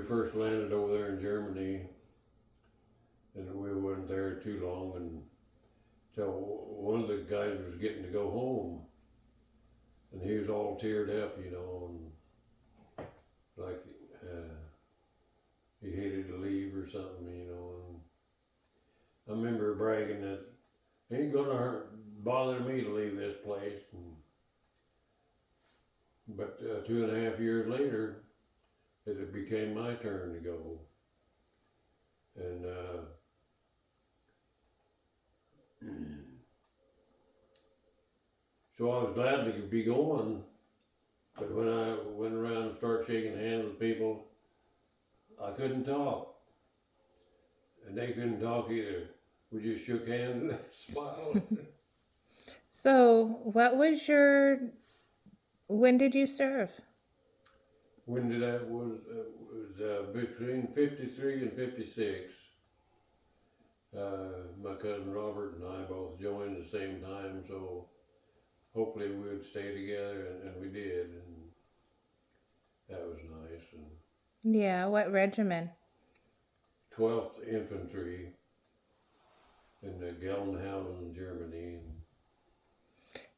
first landed over there in Germany, and we wasn't there too long, and so one of the guys was getting to go home, and he was all teared up, you know, and like he hated to leave or something, you know. And I remember bragging that ain't gonna bother me to leave this place. But 2.5 years later, it became my turn to go, and so I was glad to be going. But when I went around and started shaking hands with people, I couldn't talk, and they couldn't talk either. We just shook hands and smiled. So, when did you serve? When did I was between 53 and 56. My cousin Robert and I both joined at the same time, so hopefully we would stay together, and we did, and that was nice. And Yeah, what regiment? 12th Infantry in Gelnhausen, Germany.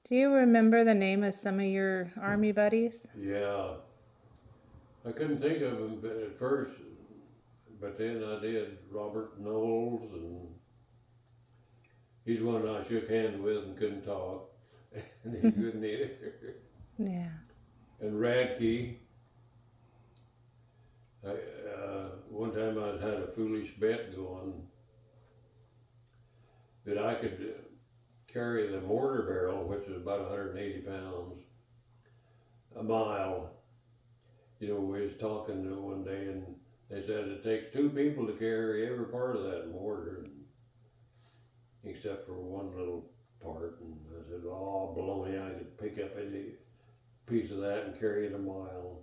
Do you remember the name of some of your Army buddies? Yeah, I couldn't think of him at first, but then I did. Robert Knowles, and he's one I shook hands with and couldn't talk, and he couldn't either. Yeah. And Radke. One time I had a foolish bet going that I could carry the mortar barrel, which is about 180 pounds, a mile. You know, we was talking one day, and they said it takes 2 people to carry every part of that mortar, except for one little part. And I said, oh, baloney, I could pick up any piece of that and carry it a mile.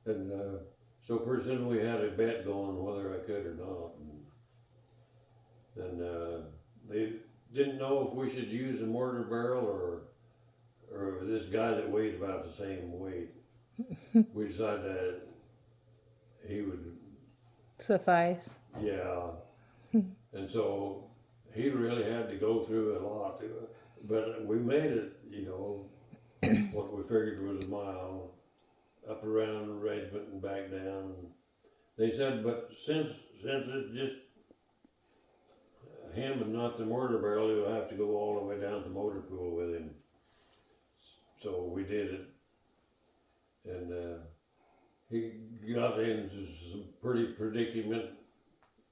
And so pretty soon we had a bet going whether I could or not. And they didn't know if we should use a mortar barrel or this guy that weighed about the same weight. We decided that he would Suffice. Yeah. And so he really had to go through a lot. But we made it, you know, what we figured was a mile, up around the regiment and back down. They said, but since it's just him and not the mortar barrel, he'll have to go all the way down to motor pool with him. So we did it. And he got into some pretty predicament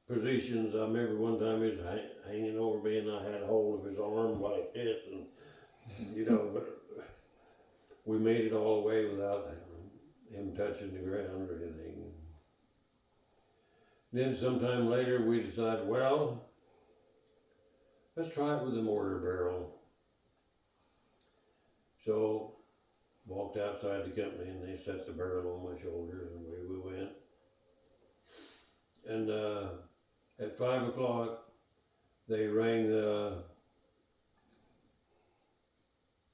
positions. I remember one time he was hanging over me, and I had hold of his arm like this, and you know, but we made it all the way without him touching the ground or anything. Then sometime later we decided, well, let's try it with the mortar barrel. So walked outside the company, and they set the barrel on my shoulders, and away we went. And at 5 o'clock, they rang the,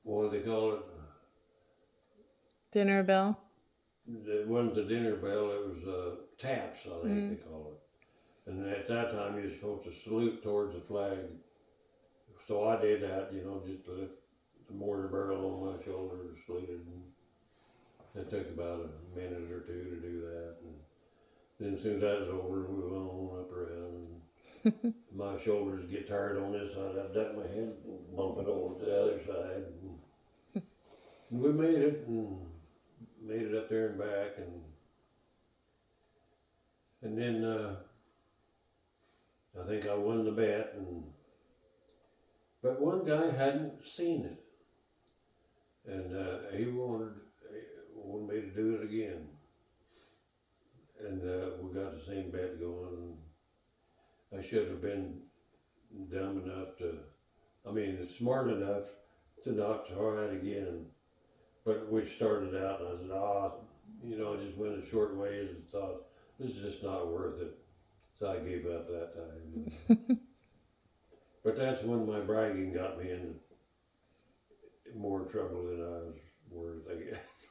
what do they call it? Dinner bell? It wasn't the dinner bell, it was taps, I think they call it. And at that time, you're supposed to salute towards the flag. So I did that, you know, just to lift the mortar barrel on my shoulder and saluted. And it took about a minute or two to do that. And then as soon as that was over, we went on up around. And my shoulders get tired on this side, I duck my head and bump it over to the other side. And we made it, and made it up there and back. And then I think I won the bet. But one guy hadn't seen it, and he wanted me to do it again. And we got the same bet going. I should have been dumb enough smart enough to not try it again. But we started out, and I said, you know, I just went a short ways and thought, this is just not worth it. So I gave up that time. But that's when my bragging got me into more trouble than I was worth, I guess.